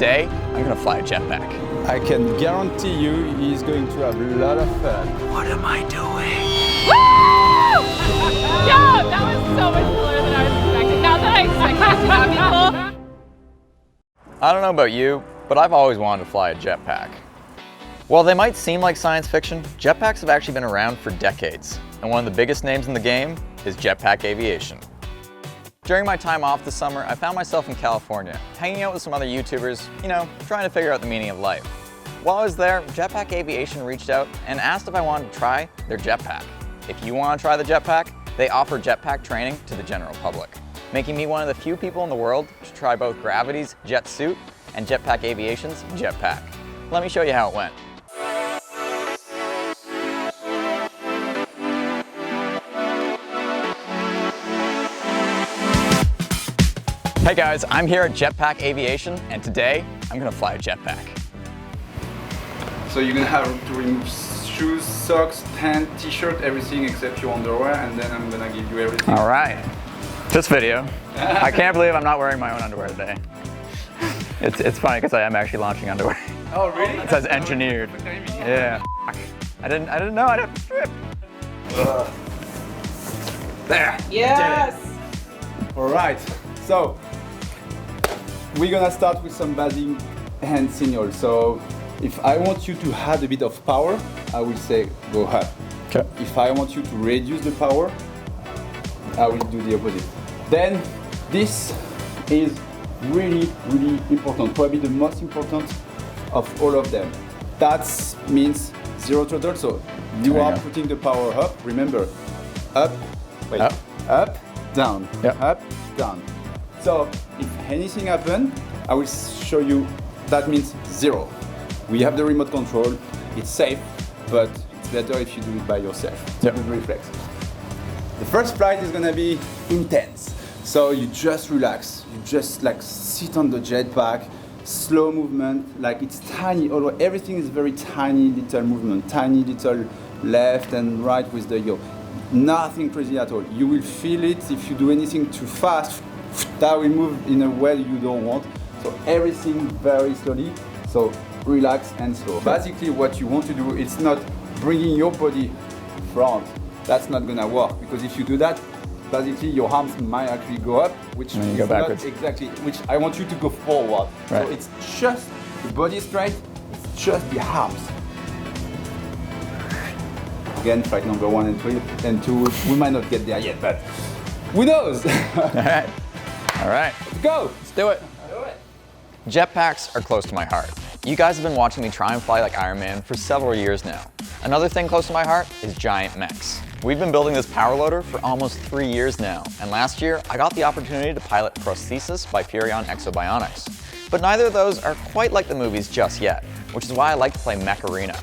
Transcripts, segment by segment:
today I'm gonna fly a jetpack. I can guarantee you he's going to have a lot of fun. What am I doing? Woo! Yo, that was so much cooler than I was expecting. Not that I expected it to not be cool. I don't know about you, but I've always wanted to fly a jetpack. While they might seem like science fiction, jetpacks have actually been around for decades, and one of the biggest names in the game is Jetpack Aviation. During my time off this summer, I found myself in California, hanging out with some other YouTubers, trying to figure out the meaning of life. While I was there, Jetpack Aviation reached out and asked if I wanted to try their jetpack. If you want to try the jetpack, they offer jetpack training to the general public, making me one of the few people in the world to try both Gravity's jet suit and Jetpack Aviation's jetpack. Let me show you how it went. Hey guys, I'm here at Jetpack Aviation, and today I'm gonna fly a jetpack. So you're gonna have to remove shoes, socks, tent, t-shirt, everything except your underwear, and then I'm gonna give you everything. All right, this video. I can't believe I'm not wearing my own underwear today. It's funny because I am actually launching underwear. Oh really? It says engineered. Yeah. I didn't know I'd have to strip. There. Yes. All right. So we're gonna start with some basic hand signals. So if I want you to add a bit of power, I will say go up. Okay. If I want you to reduce the power, I will do the opposite. Then this is really, really important, probably the most important of all of them. That means zero throttle, so you are putting the power up. Remember, up, wait, up, down, up, down. So if anything happens, I will show you that means zero. We have the remote control, it's safe, but it's better if you do it by yourself. It's a good reflex. The first flight is gonna be intense. So you just relax, you just like sit on the jetpack, slow movement, like it's tiny, although everything is very tiny little movement, tiny little left and right with the yaw. Nothing crazy at all. You will feel it if you do anything too fast, that will move in a way you don't want. So everything very slowly, so relax and slow. Basically what you want to do, it's not bringing your body front. That's not gonna work, because if you do that, basically your arms might actually go up, which is go backwards. not exactly, which I want you to go forward. Right. So it's just the body straight, it's just the arms. Again, flight number 1 and 2, we might not get there yet, but who knows? All right, Let's go. let's do it. Jetpacks are close to my heart. You guys have been watching me try and fly like Iron Man for several years now. Another thing close to my heart is giant mechs. We've been building this power loader for almost 3 years now, and last year I got the opportunity to pilot Prosthesis by Furion Exobionics. But neither of those are quite like the movies just yet, which is why I like to play Mech Arena.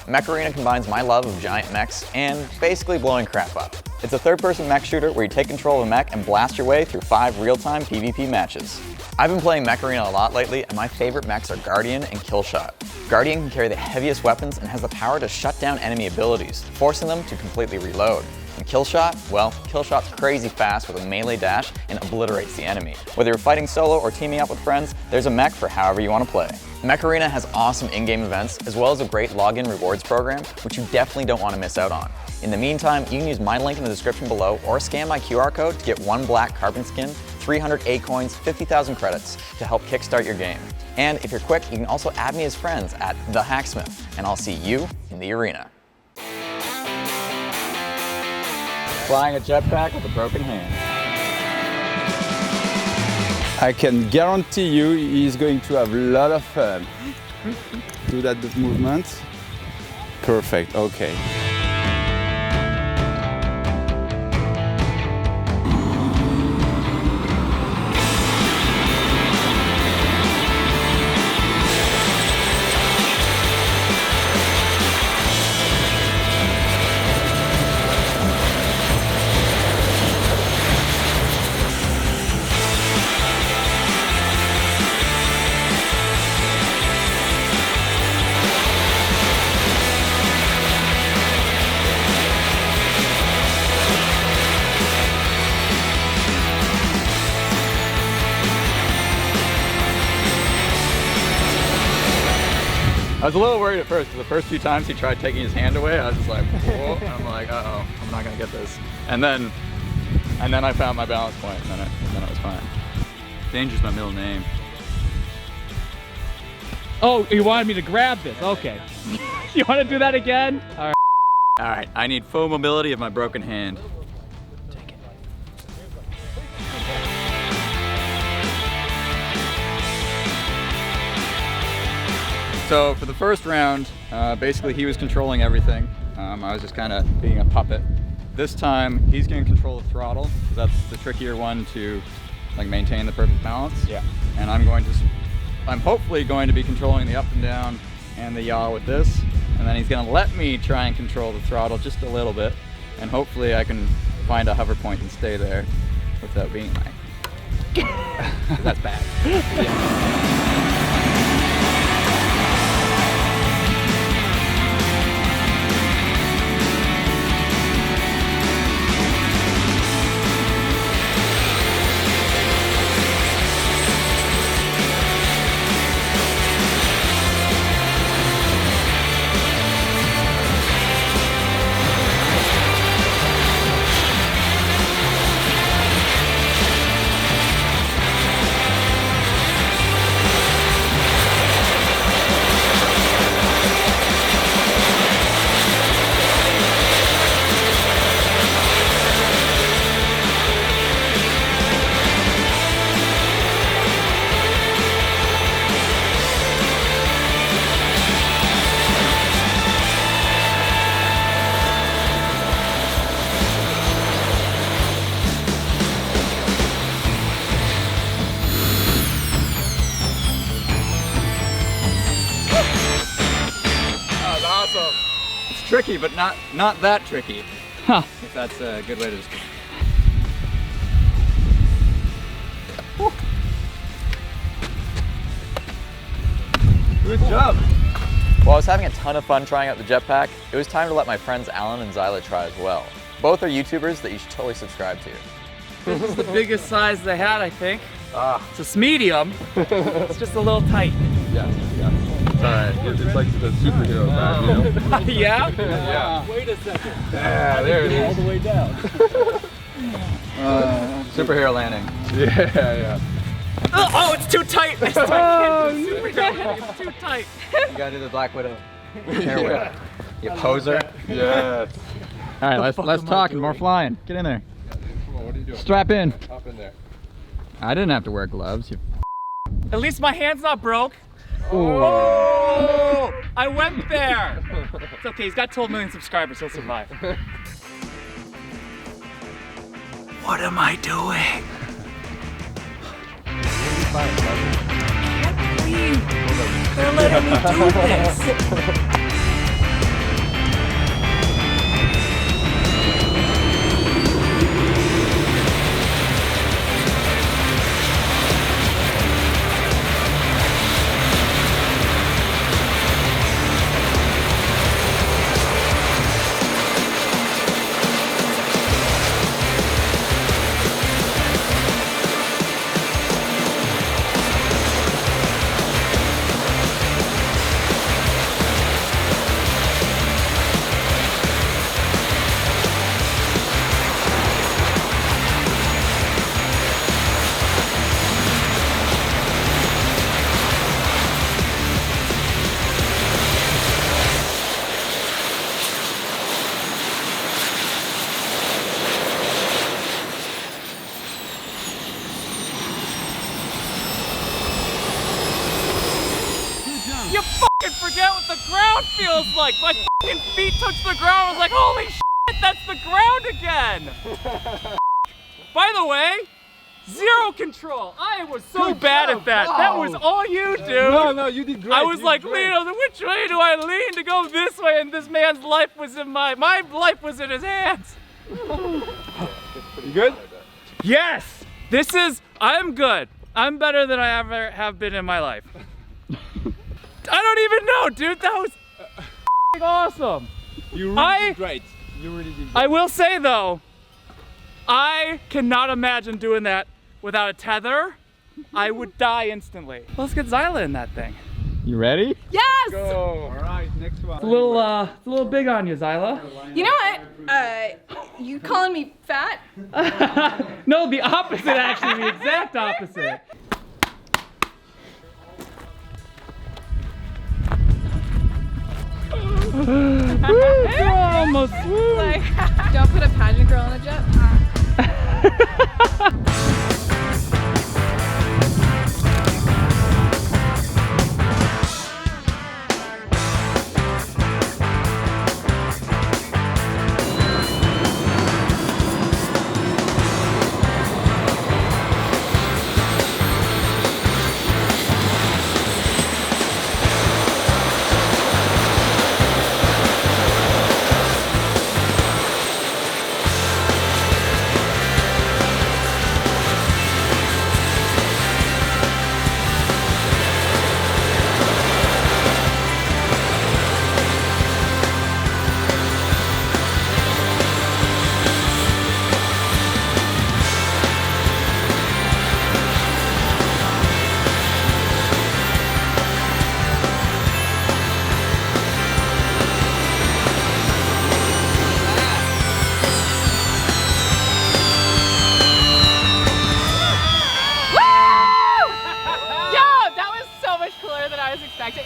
Mech Arena combines my love of giant mechs and basically blowing crap up. It's a third-person mech shooter where you take control of a mech and blast your way through 5 real-time PvP matches. I've been playing Mech Arena a lot lately, and my favorite mechs are Guardian and Killshot. Guardian can carry the heaviest weapons and has the power to shut down enemy abilities, forcing them to completely reload. And Killshot? Well, Killshot's crazy fast with a melee dash and obliterates the enemy. Whether you're fighting solo or teaming up with friends, there's a mech for however you want to play. Mech Arena has awesome in-game events, as well as a great login rewards program, which you definitely don't want to miss out on. In the meantime, you can use my link in the description below or scan my QR code to get 1 black carbon skin, 300 A coins, 50,000 credits to help kickstart your game. And if you're quick, you can also add me as friends at the Hacksmith, and I'll see you in the arena. Flying a jetpack with a broken hand. I can guarantee you he's going to have a lot of fun. Do that movement. Perfect, okay. was a little worried at first, because the first few times he tried taking his hand away, I was just like, whoa. I'm like, uh-oh, I'm not gonna get this. And then I found my balance point, and then it was fine. Danger's my middle name. Oh, you wanted me to grab this? Okay. You want to do that again? All right. All right, I need full mobility of my broken hand. Take it. So for the first round, basically he was controlling everything. I was just kind of being a puppet. This time he's going to control the throttle, 'cause that's the trickier one to like maintain the perfect balance. Yeah. And I'm hopefully going to be controlling the up and down and the yaw with this. And then he's gonna let me try and control the throttle just a little bit. And hopefully I can find a hover point and stay there without being like, that's bad. Yeah. It's tricky, but not that tricky. Huh. If that's a good way to describe it. Good job. While I was having a ton of fun trying out the jetpack, it was time to let my friends Alan and Xyla try as well. Both are YouTubers that you should totally subscribe to. This is the biggest size they had, I think. It's a medium. It's just a little tight. Yeah. It's alright. It's like the superhero bag, you know? Yeah? Yeah. Wait a second. Yeah, there it is. All the way down. Superhero landing. Yeah. Oh, it's too tight. It's It's too tight. You gotta do the Black Widow hair whip. You poser. Yes. All right, let's talk and more flying. Get in there. Come on, what are you doing? Strap in. Up in there. I didn't have to wear gloves. At least my hand's not broke. Oh! I went there. It's okay. He's got 12 million subscribers. He'll survive. What am I doing? I can't believe they're letting me do this. You fucking forget what the ground feels like. My fucking feet touched the ground. I was like, holy shit, that's the ground again. By the way, zero control. I was so bad at that. Wow. That was all you, dude. No, you did great. I was like, Leo, which way do I lean to go this way? And this man's life was in my life was in his hands. You good? Yes, I'm good. I'm better than I ever have been in my life. I don't even know, dude. That was awesome. You really did great. You really did great. I will say though, I cannot imagine doing that without a tether. I would die instantly. Let's get Xyla in that thing. You ready? Yes! All right, next one. It's a little big on you, Xyla. You know what? You calling me fat? No, the opposite actually, the exact opposite. Almost. Like, don't put a pageant girl in a jet.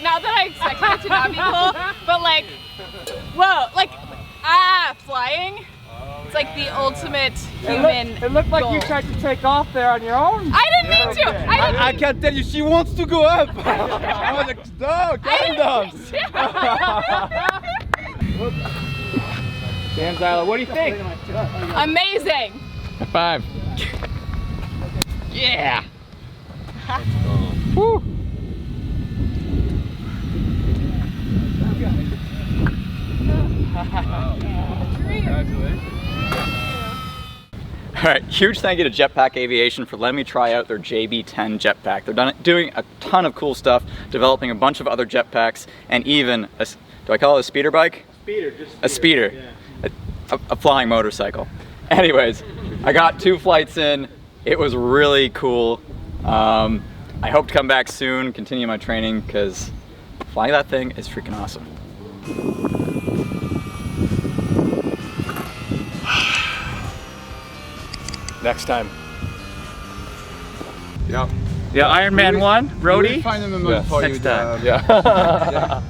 Not that I expected it to not be cool, but like, whoa, like, flying. It's like the ultimate human It looked like goal. you tried to take off there on your own. I didn't mean to. I can tell you, she wants to go up. I was like, no, calm down. Damn, Xyla, what do you think? Amazing. High five. Yeah. Woo. All right, huge thank you to Jetpack Aviation for letting me try out their JB10 jetpack. They're doing a ton of cool stuff, developing a bunch of other jetpacks, and even, do I call it a speeder bike? Speeder, just A speeder. Yeah. A flying motorcycle. Anyways, I got 2 flights in. It was really cool. I hope to come back soon, continue my training, because flying that thing is freaking awesome. next time. Yeah, Iron Man 1, roadie. We'll find a moment for Next you. time. Yeah. Yeah.